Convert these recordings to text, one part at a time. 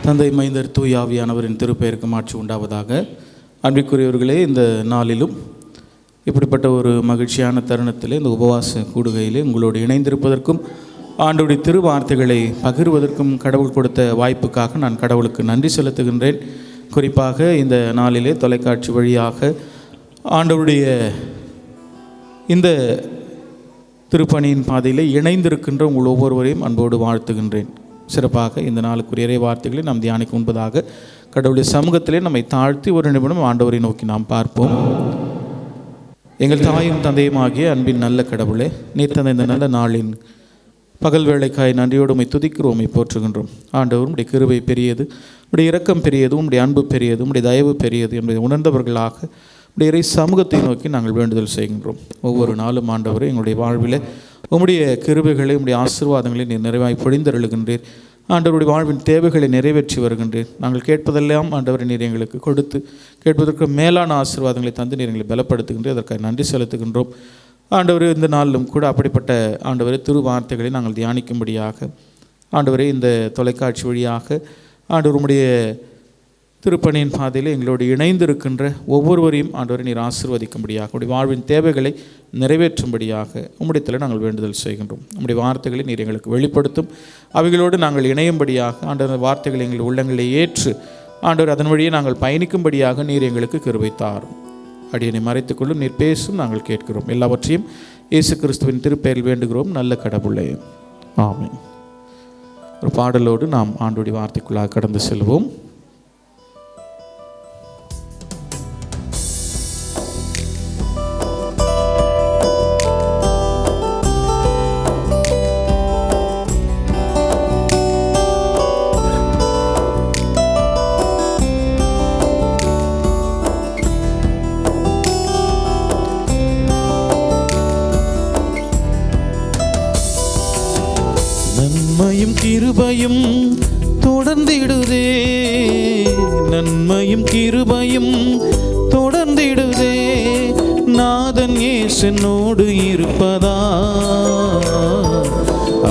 தந்தை, மைந்தர், தூய ஆவியானவரின் திருப்பெயருக்கு மாட்சி உண்டாவதாக. அன்பிற்குரியவர்களே, இந்த நாளிலும் இப்படிப்பட்ட ஒரு மகிழ்ச்சியான தருணத்தில் இந்த உபவாச கூடுகையிலே உங்களோடு இணைந்திருப்பதற்கும் ஆண்டவருடைய திருவார்த்தைகளை பகிர்வதற்கும் கடவுள் கொடுத்த வாய்ப்புக்காக நான் கடவுளுக்கு நன்றி செலுத்துகின்றேன். குறிப்பாக இந்த நாளிலே தொலைக்காட்சி வழியாக ஆண்டவருடைய இந்த திருப்பணியின் பாதையிலே இணைந்திருக்கின்ற உங்கள் ஒவ்வொருவரையும் அன்போடு வாழ்த்துகின்றேன். சிறப்பாக இந்த நாளுக்குரிய இறை வார்த்தைகளை நாம் தியானிக்க முன்பதாக கடவுளுடைய சமூகத்திலே நம்மை தாழ்த்தி ஒரு நிமிடம் ஆண்டவரை நோக்கி நாம் பார்ப்போம். எங்கள் தாயும் தந்தையும் ஆகிய அன்பின் நல்ல கடவுளே, நீர் தந்த இந்த நல்ல நாளின் பகல் வேளைக்காய் நன்றியோடு உம்மை துதிக்கிறோம், உம்மை போற்றுகின்றோம். ஆண்டவர், உம்முடைய கிருபை பெரியது, உம்முடைய இரக்கம் பெரியது, உம்முடைய அன்பு பெரியது, உம்முடைய தயவு பெரியது என்பதை உணர்ந்தவர்களாக உம்முடைய இறை சமூகத்தை நோக்கி நாங்கள் வேண்டுதல் செய்கின்றோம். ஒவ்வொரு நாளும் ஆண்டவரை எங்களுடைய வாழ்வில் உம்முடைய கிருபைகளை, உம்முடைய ஆசீர்வாதங்களை நீர் நிறைவாய் பொழிந்தருளுகின்றீர். ஆண்டவருடைய வாழ்வின் தேவைகளை நிறைவேற்றி வருகின்றீர். நாங்கள் கேட்பதெல்லாம் ஆண்டவரை நீர் எங்களுக்கு கொடுத்து கேட்பதற்கு மேலான ஆசீர்வாதங்களை தந்து நீர் எங்களை பலப்படுத்துகின்றீர். அதற்காக நன்றி செலுத்துகின்றோம். ஆண்டவர், இந்த நாளிலும் கூட அப்படிப்பட்ட ஆண்டவரை திருவார்த்தைகளை நாங்கள் தியானிக்கும்படியாக ஆண்டவரை இந்த தொலைக்காட்சி வழியாக ஆண்டவர் உம்முடைய திருப்பணியின் பாதையில் எங்களோடு இணைந்திருக்கின்ற ஒவ்வொருவரையும் ஆண்டவரை நீர் ஆசீர்வதிக்கும்படியாக உடைய வாழ்வின் தேவைகளை நிறைவேற்றும்படியாக உம்முடையத்தில் நாங்கள் வேண்டுதல் செய்கின்றோம். உம்முடைய வார்த்தைகளை நீர் எங்களுக்கு வெளிப்படுத்தும், அவைகளோடு நாங்கள் இணையும்படியாக ஆண்டவர் வார்த்தைகளை எங்கள் உள்ளங்களை ஏற்று ஆண்டவர் அதன் வழியே நாங்கள் பயணிக்கும்படியாக நீர் எங்களுக்கு கிருபை தாரும். அடியனை மறைத்துக்கொள்ளும், நீர் பேசும், நாங்கள் கேட்கிறோம். எல்லாவற்றையும் இயேசு கிறிஸ்துவின் திருப்பெயரில் வேண்டுகிறோம் நல்ல கடவுளே, ஆமென். ஒரு பாடலோடு நாம் ஆண்டவருடைய வார்த்தைக்குள்ளாக கடந்து செல்வோம். நன்மையும் கிருபையும் தொடர்ந்திடுதே, நன்மையும் கிருபையும் தொடர்ந்திடுதே, நாதன் இயேசுவோடு இருப்பதா,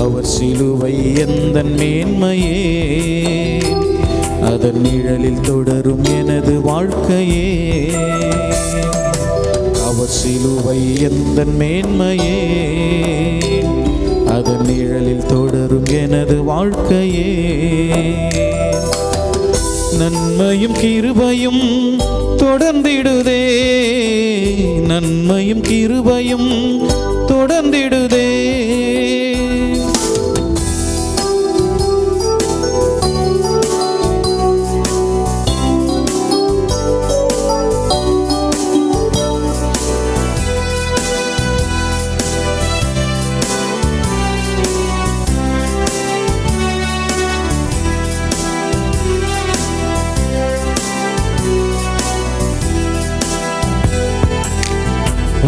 அவர் சிலுவை எந்தன் மேன்மையே, அதன் நிழலில் தொடரும் எனது வாழ்க்கையே, அவர் சிலுவை எந்தன் மேன்மையே, அதன் நிழலில் தொடரும் எனது வாழ்க்கையே. நன்மையும் கிருபையும் தொடர்ந்திடுதே, நன்மையும் கிருபையும் தொடர்ந்திடுதே.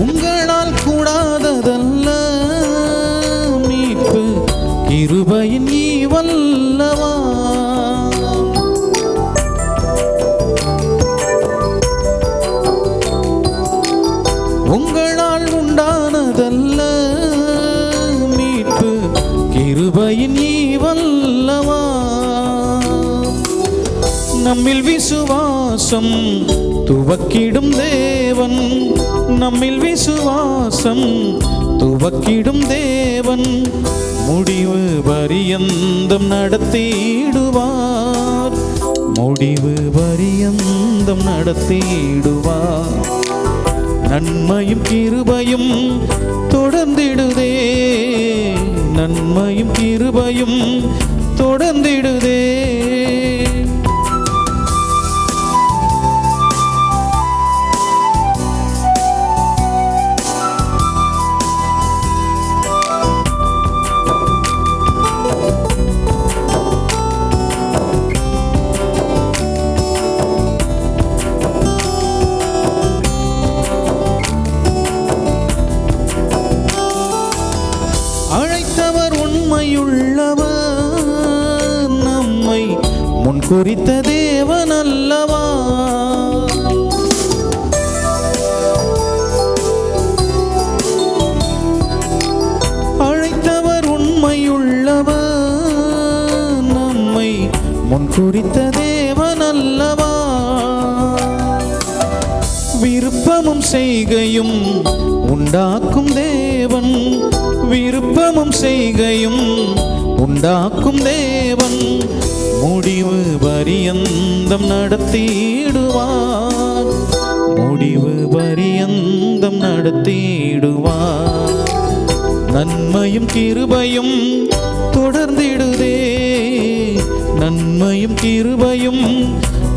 உங்களால் கூடாததல்ல மீட்பு, கிருபையின் ஈவல்லவா, உங்களால் உண்டானதல்ல மீட்பு, கிருபையின் ஈவல்லவா, நம்மில் விசுவாசம் துவக்கிடும் தேவன், நம்மில் விசுவாசம் துவக்கிடும் தேவன், முடிவு பரியந்தம் நடத்திடுவார், முடிவு பரியந்தம் நடத்திடுவார். நன்மையும் கிருபையும் தொடர்ந்திடுதே, நன்மையும் கிருபையும் தொடர்ந்திடுதே. அழைத்தவர் உண்மையுள்ளவர், நம்மை முன்குறித்த தேவன் அல்லவா, அழைத்தவர் உண்மையுள்ளவர், நம்மை முன் குறித்த தேவன் அல்லவா. விருப்பமும் செய்கையும் உண்டாக்கும் தேவன், விருப்பமும் செய்கையும் உண்டாக்கும் தேவன், முடிவு பரியந்தம் நடத்திடுவார், முடிவு பரியந்தம் நடத்திடுவார். நன்மையும் கிருபையும் தொடர்ந்திடுதே, நன்மையும் கிருபையும்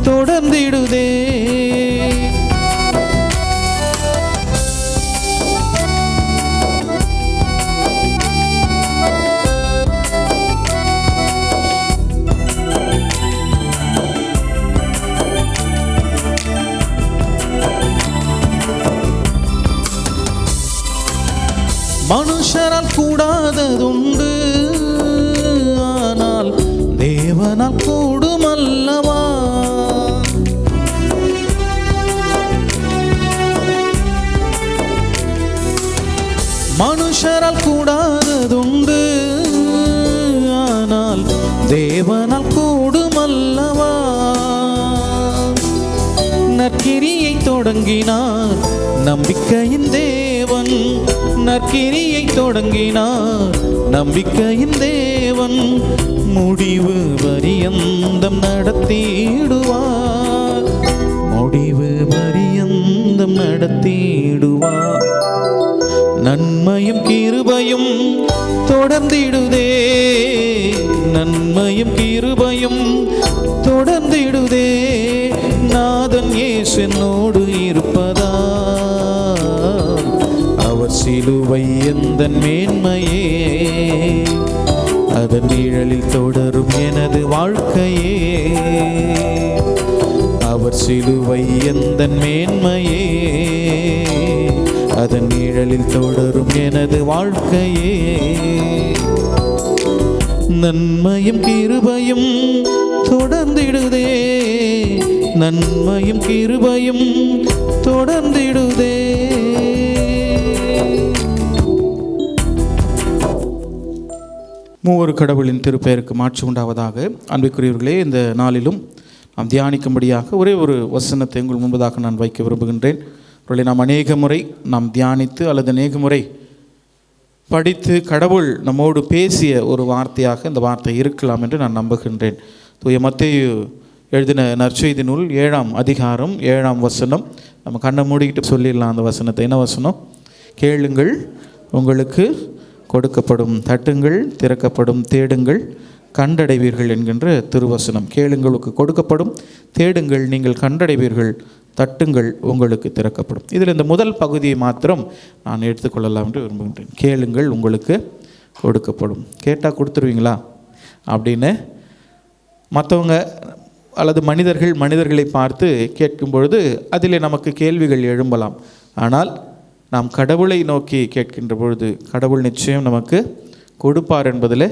தொடர்ந்திடுதே. மனுஷரால் கூடாததுண்டு, ஆனால் தேவனால் கூடுமல்லவா. மனுஷரால் கூடாததுண்டு, ஆனால் தேவனால் கூடுமல்லவா. நற்கிரியை தொடங்கினார் நம்பிக்கையின் தேவன், நற்கிரியை தொடங்கினார் நம்பிக்கையின் தேவன், முடிவு பரியந்தம் நடத்திடுவார், முடிவு பரியந்தம் நடத்திடுவார். நன்மையும் கிருபையும் தொடர்ந்திடுதே, நன்மையும் கிருபையும் தொடர்ந்திடுதே. நாதன் இயேசு என்னோடு இருப்பதா, அவர் சிலுவை எந்தன் மேன்மையே, அதன் நிழலில் தொடரும் எனது வாழ்க்கையே. அவர் சிலுவை எந்தன் மேன்மையே, அதன் நிழலில் தொடரும் எனது வாழ்க்கையே. நன்மையும் கிருபையும் தொடர்ந்திடுதே, நன்மையும் கிருபையும் தொடர்ந்திடுதே. மூவர் கடவுளின் திருப்பெயருக்கு மாட்சி உண்டாவதாக. அன்பிற்குரியவர்களே, இந்த நாளிலும் நாம் தியானிக்கும்படியாக ஒரே ஒரு வசனத்தை உங்கள் முன்பதாக நான் வைக்க விரும்புகின்றேன். அவர்களை நாம் அநேக முறை நாம் தியானித்து அல்லது அநேக முறை படித்து கடவுள் நம்மோடு பேசிய ஒரு வார்த்தையாக இந்த வார்த்தை இருக்கலாம் என்று நான் நம்புகின்றேன். தூய மத்தேயு எழுதின நற்செய்தி நூல் 7ஆம் அதிகாரம் 7ஆம் வசனம். நம்ம கண்ணை மூடிக்கிட்டு சொல்லிடலாம் அந்த வசனத்தை. என்ன வசனம்? கேளுங்கள் உங்களுக்கு கொடுக்கப்படும், தட்டுங்கள் திறக்கப்படும், தேடுங்கள் கண்டடைவீர்கள் என்கின்ற திருவசனம். கேளுங்களுக்கு கொடுக்கப்படும், தேடுங்கள் நீங்கள் கண்டடைவீர்கள், தட்டுங்கள் உங்களுக்கு திறக்கப்படும். இதில் இந்த முதல் பகுதியை மாத்திரம் நான் எடுத்துக்கொள்ளலாம் என்று விரும்புகின்றேன். கேளுங்கள் உங்களுக்கு கொடுக்கப்படும். கேட்டால் கொடுத்துருவீங்களா அப்படின்னு மற்றவங்க அல்லது மனிதர்களை பார்த்து கேட்கும் பொழுது அதிலே நமக்கு கேள்விகள் எழும்பலாம். ஆனால் நாம் கடவுளை நோக்கி கேட்கின்ற பொழுது கடவுள் நிச்சயம் நமக்கு கொடுப்பார் என்பதில்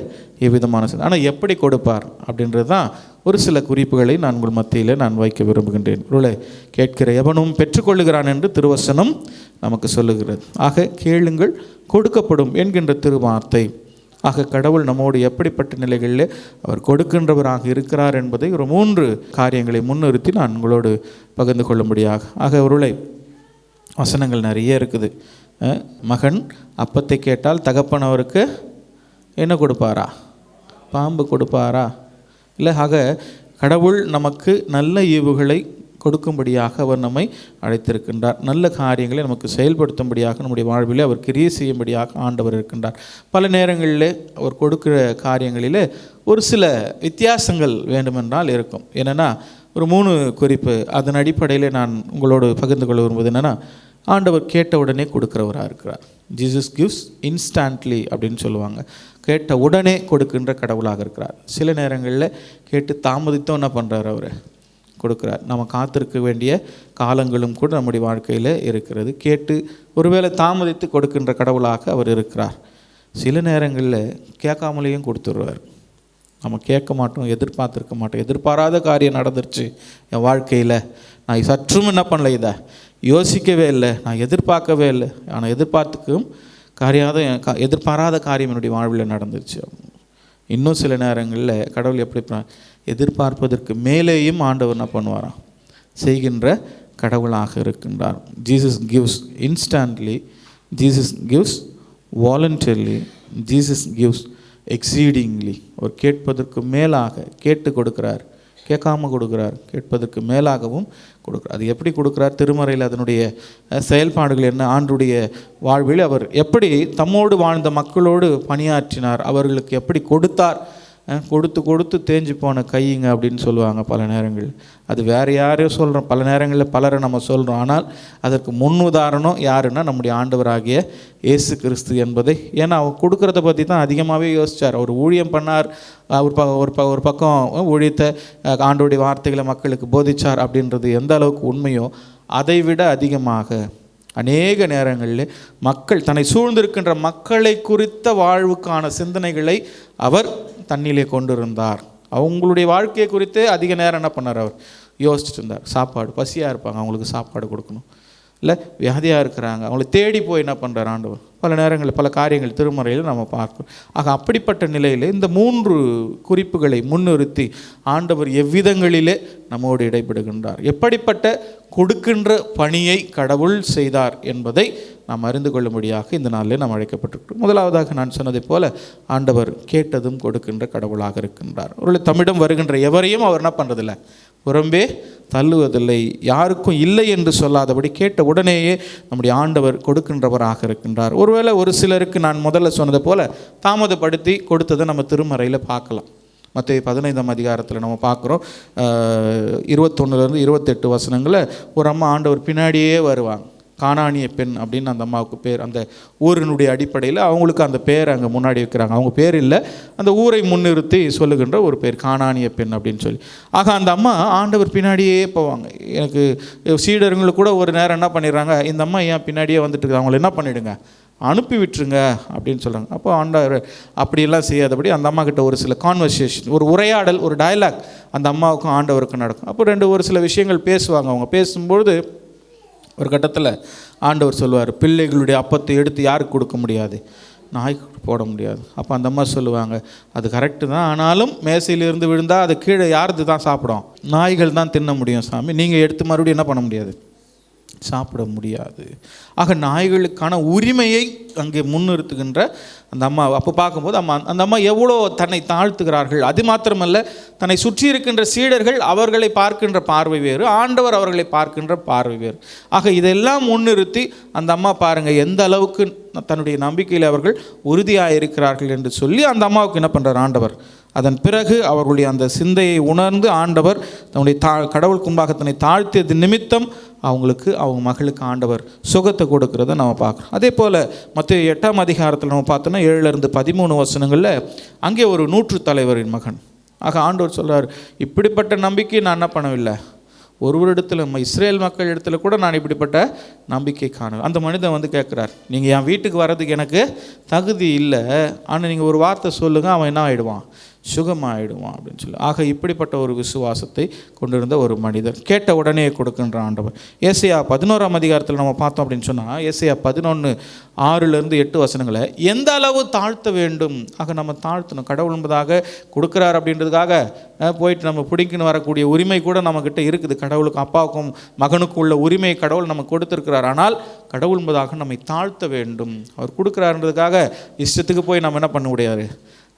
எவ்விதமான. ஆனால் எப்படி கொடுப்பார் அப்படின்றது தான் ஒரு சில குறிப்புகளை நான் உங்கள் மத்தியில் நான் வைக்க விரும்புகின்றேன். ஒருவேளை கேட்கிற எவனும் பெற்றுக்கொள்ளுகிறான் என்று திருவசனம் நமக்கு சொல்லுகிறது. ஆக கேளுங்கள் கொடுக்கப்படும் என்கின்ற திருவார்த்தை. ஆக கடவுள் நம்மோடு எப்படிப்பட்ட நிலைகளில் அவர் கொடுக்கின்றவராக இருக்கிறார் என்பதை ஒரு 3 காரியங்களை முன்னிறுத்தி நான் உங்களோடு பகிர்ந்து கொள்ளும்படியாக. ஆக ஒருவேளை வசனங்கள் நிறைய இருக்குது. மகன் அப்பத்தை கேட்டால் தகப்பன் அவருக்கு என்ன கொடுப்பாரா? பாம்பு கொடுப்பாரா? இல்லை. ஆக கடவுள் நமக்கு நல்ல ஈவுகளை கொடுக்கும்படியாக அவர் நம்மை அழைத்திருக்கின்றார். நல்ல காரியங்களை நமக்கு செயல்படுத்தும்படியாக நம்முடைய வாழ்வில் அவர் கிரியை செய்யும்படியாக ஆண்டவர் இருக்கின்றார். பல நேரங்களில் அவர் கொடுக்கிற காரியங்களில் ஒரு சில வித்தியாசங்கள் வேண்டுமென்றால் இருக்கும். என்னென்னா ஒரு 3 குறிப்பு. அதன் அடிப்படையில் நான் உங்களோடு பகிர்ந்து கொள்ள விரும்புவது என்னென்னா, ஆண்டவர் கேட்ட உடனே கொடுக்குறவராக இருக்கிறார். ஜீசஸ் கிவ்ஸ் இன்ஸ்டன்ட்லி அப்படின்னு சொல்லுவாங்க. கேட்ட உடனே கொடுக்கின்ற கடவுளாக இருக்கிறார். சில நேரங்களில் கேட்டு தாமதித்தோம் என்ன பண்ணுறார்? அவர் கொடுக்குறார். நம்ம காத்திருக்க வேண்டிய காலங்களும் கூட நம்முடைய வாழ்க்கையில் இருக்கிறது. கேட்டு ஒருவேளை தாமதித்து கொடுக்கின்ற கடவுளாக அவர் இருக்கிறார். சில நேரங்களில் கேட்காமலேயும் கொடுத்துடுவார். நம்ம கேட்க மாட்டோம், எதிர்பார்த்துருக்க மாட்டோம். எதிர்பாராத காரியம் நடந்துருச்சு என் வாழ்க்கையில், நான் சற்றும் என்ன பண்ணல, இதை யோசிக்கவே இல்லை, நான் எதிர்பார்க்கவே இல்லை. ஆனால் எதிர்பாராத காரியம் என்னுடைய வாழ்வில் நடந்துருச்சு. இன்னும் சில நேரங்களில் கடவுள் எப்படி எதிர்பார்ப்பதற்கு மேலேயும் ஆண்டவர் என்ன பண்ணுவாராம், செய்கின்ற கடவுளாக இருக்கின்றார். Jesus gives instantly, Jesus gives voluntarily, Jesus gives exceedingly. ஒரு கேட்பதற்கு மேலாக கேட்டு கொடுக்குறார், கேட்காம கொடுக்குறார், கேட்பதற்கு மேலாகவும் கொடுக்குறார். அது எப்படி கொடுக்குறார்? திருமறையில் அதனுடைய செயல்பாடுகள் என்ன? ஆண்டுடைய வாழ்வில் அவர் எப்படி தம்மோடு வாழ்ந்த மக்களோடு பணியாற்றினார், அவர்களுக்கு எப்படி கொடுத்தார். கொடுத்து கொடுத்து தேஞ்சு போன கையுங்க அப்படின்னு சொல்லுவாங்க பல நேரங்கள். அது வேறு யாரையும் சொல்கிறோம், பல நேரங்களில் பலரை நம்ம சொல்கிறோம். ஆனால் அதற்கு முன் உதாரணம் யாருன்னா நம்முடைய ஆண்டவராகிய இயேசு கிறிஸ்து என்பதை, ஏன்னா அவர் கொடுக்குறத பற்றி தான் அதிகமாகவே யோசித்தார். அவர் ஊழியம் பண்ணார், ஒரு பக்கம் ஊழியத்தை ஆண்டோடைய வார்த்தைகளை மக்களுக்கு போதித்தார் அப்படின்றது எந்த அளவுக்கு உண்மையோ அதை விட அதிகமாக அநேக நேரங்களில் மக்கள் தன்னை சூழ்ந்திருக்கின்ற மக்களை குறித்த வாழ்வுக்கான சிந்தனைகளை அவர் தன்னிலே கொண்டிருந்தார். அவங்களுடைய வாழ்க்கையை குறித்து அதிக நேரம் என்ன பண்ணார், அவர் யோசிச்சுட்டு இருந்தார். சாப்பாடு, பசியாக இருப்பாங்க, அவங்களுக்கு சாப்பாடு கொடுக்கணும். இல்லை வியாதியாக இருக்கிறாங்க, அவங்களை தேடி போய் என்ன பண்ணுறார் ஆண்டவர். பல நேரங்களில் பல காரியங்கள் திருமறையில் நம்ம பார்க்கிறோம். ஆக அப்படிப்பட்ட நிலையில் இந்த 3 குறிப்புகளை முன்னிறுத்தி ஆண்டவர் எவ்விதங்களிலே நம்மோடு இடைபடுகின்றார், எப்படிப்பட்ட கொடுக்கின்ற பணியை கடவுள் செய்தார் என்பதை நாம் அறிந்து கொள்ளும்படியாக இந்த நாளில் நாம் அழைக்கப்பட்டிருக்கிறோம். முதலாவதாக நான் சொன்னதை போல ஆண்டவர் கேட்டதும் கொடுக்கின்ற கடவுளாக இருக்கின்றார். ஒரு தம்மிடம் வருகின்ற எவரையும் அவர் என்ன பண்ணுறதில்லை, புறம்பே தள்ளுவதில்லை. யாருக்கும் இல்லை என்று சொல்லாதபடி கேட்ட உடனேயே நம்முடைய ஆண்டவர் கொடுக்கின்றவராக இருக்கின்றார். ஒருவேளை ஒரு சிலருக்கு நான் முதல்ல சொன்னது போல தாமதப்படுத்தி கொடுத்ததை நம்ம திருமறையில் பார்க்கலாம். மத்தேயு 15ஆம் அதிகாரத்தில் நம்ம பார்க்குறோம், 21 28 வசனங்களில் ஒரு அம்மா ஆண்டவர் பின்னாடியே வருவாங்க. கானானிய பெண் அப்படின்னு அந்த அம்மாவுக்கு பேர். அந்த ஊரினுடைய அடிப்படையில் அவங்களுக்கு அந்த பேர் அங்கே முன்னாடி வைக்கிறாங்க. அவங்க பேர் இல்லை, அந்த ஊரை முன்னிறுத்தி சொல்லுகின்ற ஒரு பேர் கானானிய பெண் அப்படின்னு சொல்லி. ஆக அந்த அம்மா ஆண்டவர் பின்னாடியே போவாங்க. எனக்கு சீடர்களுக்கு கூட ஒரு நேரம் என்ன பண்ணிடுறாங்க, இந்த அம்மா ஏன் பின்னாடியே வந்துட்டு இருக்காங்க, அவங்கள என்ன பண்ணிவிடுங்க, அனுப்பி விட்டுருங்க அப்படின்னு சொல்கிறாங்க. அப்போ ஆண்டவர் அப்படியெல்லாம் செய்யாதபடி அந்த அம்மா கிட்ட ஒரு சில கான்வர்சேஷன், ஒரு உரையாடல், ஒரு டயலாக் அந்த அம்மாவுக்கும் ஆண்டவருக்கும் நடக்கும். அப்போ ஒரு சில விஷயங்கள் பேசுவாங்க. அவங்க பேசும்பொழுது ஒரு கட்டத்தில் ஆண்டவர் சொல்லுவார், பிள்ளைகளுடைய அப்பத்தை எடுத்து யாருக்கு கொடுக்க முடியாது, நாய்க்கு போட முடியாது. அப்போ அந்த அம்மா சொல்லுவாங்க, அது கரெக்டு தான், ஆனாலும் மேசையிலிருந்து விழுந்தால் அது கீழே யாருக்கு தான் சாப்பிடும், நாய்கள் தான் தின்ன முடியும் சாமி, நீங்கள் எடுத்து மறுபடியும் என்ன பண்ண முடியாது, சாப்பிட முடியாது. ஆக நாய்களுக்கான உரிமையை அங்கே முன்னிறுத்துகின்ற அந்த அம்மா. அப்போ பார்க்கும்போது அந்த அம்மா எவ்வளோ தன்னை தாழ்த்துகிறார்கள். அது மாத்திரமல்ல, தன்னை சுற்றி இருக்கின்ற சீடர்கள் அவர்களை பார்க்கின்ற பார்வை வேறு, ஆண்டவர் அவர்களை பார்க்கின்ற பார்வை வேறு. ஆக இதெல்லாம் முன்னிறுத்தி அந்த அம்மா பாருங்கள் எந்த அளவுக்கு தன்னுடைய நம்பிக்கையில் அவர்கள் உறுதியாக இருக்கிறார்கள் என்று சொல்லி அந்த அம்மாவுக்கு என்ன பண்ணுறார் ஆண்டவர். அதன் பிறகு அவர்களுடைய அந்த சிந்தையை உணர்ந்து ஆண்டவர் தன்னுடைய கடவுள் கும்பாக தன்னை தாழ்த்தியது நிமித்தம் அவங்களுக்கு, அவங்க மகளுக்கு ஆண்டவர் சுகத்தை கொடுக்கிறத நம்ம பார்க்குறோம். அதே போல் மத்தேயு 8ஆம் அதிகாரத்தில் நம்ம பார்த்தோன்னா 7-13 வசனங்களில் அங்கே ஒரு 100 தலைவரின் மகன். ஆக ஆண்டவர் சொல்கிறார், இப்படிப்பட்ட நம்பிக்கை நான் என்ன பண்ணவில்லை, ஒருவரிடத்தில் நம்ம இஸ்ரேல் மக்கள் இடத்துல கூட நான் இப்படிப்பட்ட நம்பிக்கை காணுவேன். அந்த மனிதன் வந்து கேட்குறார், நீங்கள் என் வீட்டுக்கு வர்றதுக்கு எனக்கு தகுதி இல்லை, ஆனால் நீங்கள் ஒரு வார்த்தை சொல்லுங்கள், அவன் என்ன ஆகிடுவான், சுகமாகிடுவான் அப்படின்னு சொல்லி. ஆக இப்படிப்பட்ட ஒரு விசுவாசத்தை கொண்டிருந்த ஒரு மனிதர் கேட்ட உடனே கொடுக்கின்ற ஆண்டவர். ஏசாயா 11ஆம் அதிகாரத்தில் நம்ம பார்த்தோம் அப்படின்னு சொன்னால், ஏசாயா 11:6-8 வசனங்களை எந்த அளவு தாழ்த்த வேண்டும். ஆக நம்ம தாழ்த்தணும். கடவுள் என்பதாக கொடுக்குறார் அப்படின்றதுக்காக போயிட்டு நம்ம பிடிக்குன்னு வரக்கூடிய உரிமை கூட நம்மக்கிட்ட இருக்குது. கடவுளுக்கு, அப்பாவுக்கும் மகனுக்கும் உள்ள உரிமையை கடவுள் நமக்கு கொடுத்துருக்கிறார். ஆனால் கடவுள் என்பதாக நம்மை தாழ்த்த வேண்டும். அவர் கொடுக்குறாருன்றதுக்காக இஷ்டத்துக்கு போய் நம்ம என்ன பண்ண முடியாது,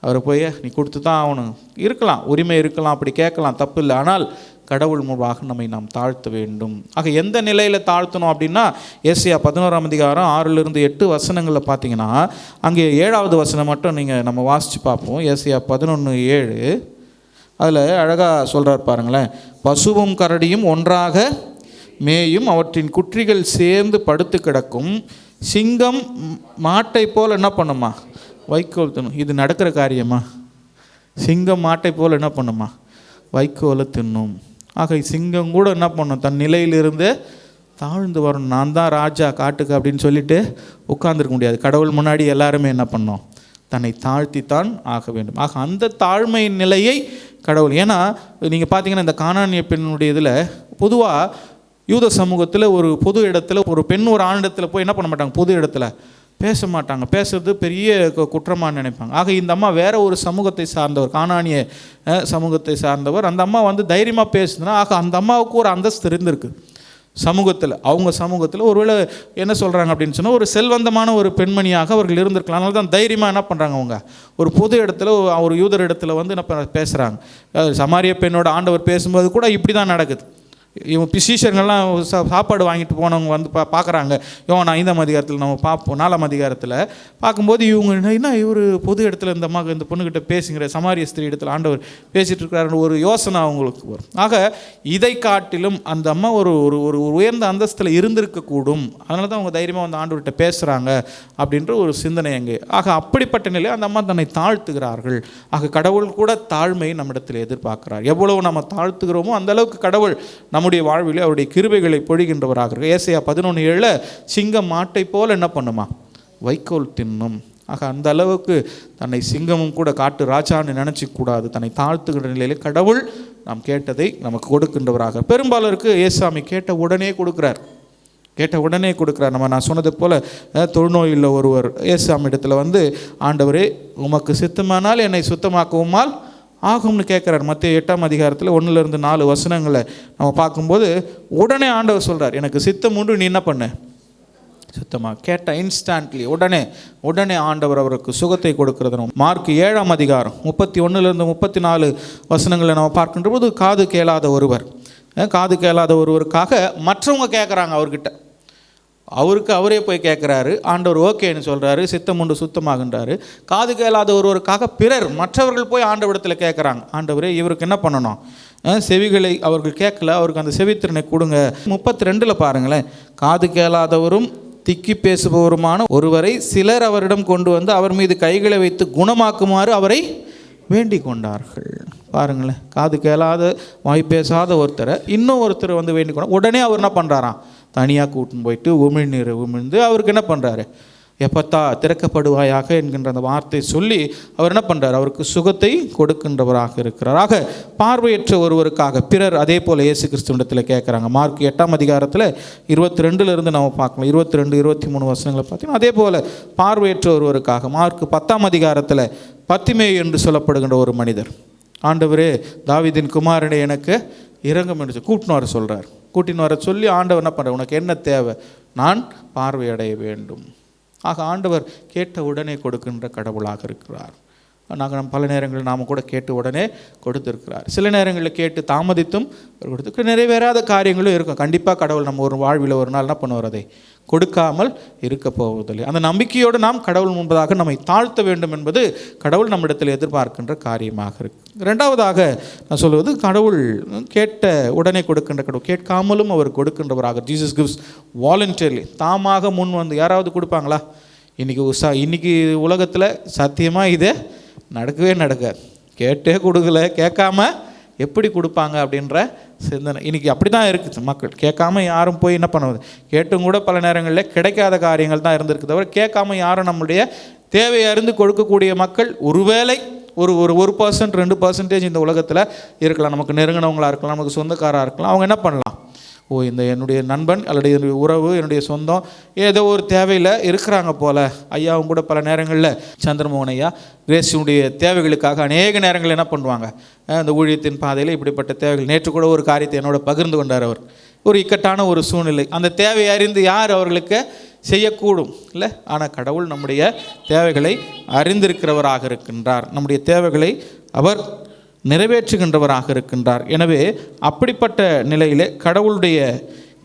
அவரை போய் நீ கொடுத்து தான் ஆகணும், இருக்கலாம், உரிமை இருக்கலாம், அப்படி கேட்கலாம், தப்பு இல்லை. ஆனால் கடவுள் முன்பாக நம்மை நாம் தாழ்த்த வேண்டும். ஆக எந்த நிலையில் தாழ்த்தணும் அப்படின்னா, ஏசாயா 11ஆம் அதிகாரம் 6-8 வசனங்களில் பார்த்தீங்கன்னா, அங்கே 7வது வசனம் மட்டும் நம்ம வாசித்து பார்ப்போம். ஏசாயா 11:7 அதில் அழகாக சொல்கிறார் பாருங்களேன். பசுவும் கரடியும் ஒன்றாக மேயும், அவற்றின் குற்றிகள் சேர்ந்து படுத்து கிடக்கும், சிங்கம் மாட்டை போல் என்ன பண்ணுமா, வைக்கோல் தின்னும். இது நடக்கிற காரியமா? சிங்கம் மாட்டை போல் என்ன பண்ணுமா, வைக்கோலை தின்னும். ஆக சிங்கம் கூட என்ன பண்ணும், தன் நிலையிலிருந்து தாழ்ந்து வரணும். நான் தான் ராஜா காட்டுக்கு அப்படின்னு சொல்லிட்டு உட்கார்ந்துருக்க முடியாது. கடவுள் முன்னாடி எல்லாருமே என்ன பண்ணோம், தன்னை தாழ்த்தித்தான் ஆக வேண்டும். ஆக அந்த தாழ்மை நிலையை கடவுள், ஏன்னா நீங்கள் பார்த்தீங்கன்னா இந்த கானானிய பெண்ணுடைய இதில் பொதுவாக யூத சமூகத்தில் ஒரு பொது இடத்துல ஒரு பெண் ஒரு ஆணிடத்தில் போய் என்ன பண்ண மாட்டாங்க, பொது இடத்துல பேச மாட்டாங்க. பேசுறது பெரிய குற்றமாக நினைப்பாங்க. ஆக இந்த அம்மா வேற ஒரு சமூகத்தை சார்ந்தவர், கானானிய சமூகத்தை சார்ந்தவர். அந்த அம்மா வந்து தைரியமாக பேசுதுன்னா, ஆக அந்த அம்மாவுக்கு ஒரு அந்தஸ்து இருந்திருக்கு சமூகத்தில். அவங்க சமூகத்தில் ஒருவேளை என்ன சொல்கிறாங்க அப்படின்னு சொன்னால், ஒரு செல்வந்தமான ஒரு பெண்மணியாக அவர்கள் இருந்திருக்கலாம். அதனால தான் தைரியமாக என்ன பண்ணுறாங்க, அவங்க ஒரு பொது இடத்துல, ஒரு யூதர் இடத்துல வந்து என்ன பேசுகிறாங்க. சமாரிய பெண்ணோட ஆண்டவர் பேசும்போது கூட இப்படி தான் நடக்குது. இவங்க சீஷர்கள்லாம் சாப்பாடு வாங்கிட்டு போனவங்க வந்து பார்க்குறாங்க. யோவான் 5ஆம் அதிகாரத்தில் நம்ம பார்ப்போம். 4ஆம் அதிகாரத்தில் பார்க்கும்போது இவங்க என்ன இவர் பொது இடத்துல இந்த அம்மா இந்த பொண்ணுக்கிட்ட பேசுங்கிற சமாரிய ஸ்திரீ இடத்துல ஆண்டவர் பேசிகிட்டு இருக்கிறாருன்னு ஒரு யோசனை அவங்களுக்கு வரும். ஆக இதை காட்டிலும் அந்த அம்மா ஒரு ஒரு உயர்ந்த அந்தஸ்தில் இருந்திருக்கக்கூடும். அதனால தான் அவங்க தைரியமாக வந்து ஆண்டவர்கிட்ட பேசுகிறாங்க அப்படின்ற ஒரு சிந்தனை அங்கே. ஆக அப்படிப்பட்ட நிலையில் அந்த அம்மா தன்னை தாழ்த்துகிறார்கள். ஆக கடவுள் கூட தாழ்மையை நம்மிடத்தில் எதிர்பார்க்கிறார். எவ்வளவு நம்ம தாழ்த்துகிறோமோ அந்த அளவுக்கு கடவுள் நம்முடைய வாழ்வில் அவருடைய கிருபைகளை பொழிகின்றவராக இருக்கு. ஏசாயா 11:7 சிங்கம் மாட்டை போல் என்ன பண்ணுமா, வைக்கோல் தின்னும். ஆக அந்த அளவுக்கு தன்னை சிங்கமும் கூட காட்டு ராஜான்னு நினச்சிக்கூடாது. தன்னை தாழ்த்துகின்ற நிலையில் கடவுள் நாம் கேட்டதை நமக்கு கொடுக்கின்றவராக. பெரும்பாலருக்கு ஏசாமி கேட்ட உடனே கொடுக்குறார். நான் சொன்னது போல் தொழுநோயில் ஒருவர் ஏசாமி இடத்துல வந்து, ஆண்டவரே உமக்கு சித்தமானால் என்னை சுத்தமாக்குமால் ஆகும்னு கேட்குறார். மத்திய 8ஆம் அதிகாரத்தில் 1-4 வசனங்களை நம்ம பார்க்கும்போது உடனே ஆண்டவர் சொல்கிறார், எனக்கு சித்தம் உண்டு, நீ என்ன பண்ண, சுத்தமாக கேட்ட இன்ஸ்டன்ட்லி உடனே ஆண்டவர் அவருக்கு சுகத்தை கொடுக்கிறது. மார்க் 7ஆம் அதிகாரம் 31-34 வசனங்களை நம்ம பார்க்கின்ற போது, காது கேளாத ஒருவருக்காக மற்றவங்க கேட்குறாங்க அவர்கிட்ட. அவரே போய் கேட்குறாரு. ஆண்டவர் ஓகேன்னு சொல்கிறாரு, சித்தம் உண்டு சுத்தமாகின்றாரு. காது கேளாத ஒருவருக்காக மற்றவர்கள் போய் ஆண்டவரிடத்தில் கேட்குறாங்க, ஆண்டவரே இவருக்கு என்ன பண்ணணும், செவிகளை அவர்கள் கேட்கல, அவருக்கு அந்த செவித்திறனை கொடுங்க. 32 பாருங்களேன், காது கேளாதவரும் திக்கி பேசுபவருமான ஒருவரை சிலர் அவரிடம் கொண்டு வந்து அவர் மீது கைகளை வைத்து குணமாக்குமாறு அவரை வேண்டிக் கொண்டார்கள். பாருங்களேன், காது கேளாத வாய் பேசாத ஒருத்தரை ஒருத்தர் வந்து வேண்டிக் கொண்டார். உடனே அவர் என்ன பண்ணுறாராம், தனியாக கூட்டின்னு போயிட்டு உமிழ்ந்து அவருக்கு என்ன பண்ணுறாரு, எப்பத்தா திறக்கப்படுவாயாக என்கின்ற அந்த வார்த்தை சொல்லி அவர் என்ன பண்ணுறார், அவருக்கு சுகத்தை கொடுக்கின்றவராக இருக்கிறார். ஆக பார்வையற்ற ஒருவருக்காக பிறர் அதே போல் இயேசு கிறிஸ்துவிடத்தில் கேட்குறாங்க. மார்க் 8ஆம் அதிகாரத்தில் 22 நம்ம பார்க்கலாம். 22-23 வசனங்களை பார்த்தீங்கன்னா அதே போல் பார்வையற்ற ஒருவருக்காக. மார்க் 10ஆம் அதிகாரத்தில் பத்திமேயு என்று சொல்லப்படுகின்ற ஒரு மனிதர், ஆண்டவரே தாவீதின் குமாரனை எனக்கு இரங்கும் என்று கூட்டின்னு வர சொல்லி ஆண்டவர் என்ன பண்ணுறார், உனக்கு என்ன தேவை, நான் பார்வையடைய வேண்டும். ஆக ஆண்டவர் கேட்ட உடனே கொடுக்கின்ற கடவுளாக இருக்கிறார். பல நேரங்களில் நாம் கூட கேட்டு உடனே கொடுத்துருக்கிறார். சில நேரங்களில் கேட்டு தாமதித்தும் கொடுத்து நிறைவேறாத காரியங்களும் இருக்கும். கண்டிப்பாக கடவுள் நம்ம ஒரு வாழ்வில் ஒரு நாள் என்ன பண்ணுவார், அதை கொடுக்காமல் இருக்க போவதில்லை. அந்த நம்பிக்கையோடு நாம் கடவுள் முன்பதாக நம்மை தாழ்த்த வேண்டும் என்பது கடவுள் நம்மிடத்தில் எதிர்பார்க்கின்ற காரியமாக இருக்கு. ரெண்டாவதாக நான் சொல்வது, கடவுள் கேட்ட உடனே கொடுக்கின்ற கடவுள், கேட்காமலும் அவர் கொடுக்கின்றவராக. ஜீசஸ் கிவ்ஸ் வாலண்டியர்லி, தாமாக முன் வந்து. யாராவது கொடுப்பாங்களா? இன்னைக்கு உலகத்தில் சத்தியமாக இதே நடக்காது. கேட்டே கொடுக்கல, கேட்காம எப்படி கொடுப்பாங்க அப்படின்ற சிந்தனை இன்றைக்கி அப்படி தான் இருக்குது. மக்கள் கேட்காம யாரும் போய் என்ன பண்ணுவது, கேட்டும் கூட பல நேரங்களில் கிடைக்காத காரியங்கள் தான் இருந்திருக்கு தவிர, கேட்காம யாரும் நம்முடைய தேவையை அறிந்து கொடுக்கக்கூடிய மக்கள் ஒருவேளை ஒரு 1% 2% இந்த உலகத்தில் இருக்கலாம். நமக்கு நெருங்கினவங்களாக இருக்கலாம், நமக்கு சொந்தக்காராக இருக்கலாம். அவங்க என்ன பண்ணலாம், இந்த என்னுடைய நண்பன் அல்லது என்னுடைய உறவு, என்னுடைய சொந்தம் ஏதோ ஒரு தேவையில் இருக்கிறாங்க போல். ஐயாவும் கூட பல நேரங்களில், சந்திரமோகன் ஐயா கிரேஸினுடைய தேவைகளுக்காக அநேக நேரங்கள் என்ன பண்ணுவாங்க, அந்த ஊழியத்தின் பாதையில் இப்படிப்பட்ட தேவைகள். நேற்று கூட ஒரு காரியத்தை என்னோட பகிர்ந்து கொண்டார். அவர் ஒரு இக்கட்டான ஒரு சூழ்நிலை, அந்த தேவையை அறிந்து யார் அவர்களுக்கு செய்யக்கூடும் இல்லை. ஆனால் கடவுள் நம்முடைய தேவைகளை அறிந்திருக்கிறவராக இருக்கின்றார். நம்முடைய தேவைகளை அவர் நிறைவேற்றுகின்றவராக இருக்கின்றார். எனவே அப்படிப்பட்ட நிலையிலே கடவுளுடைய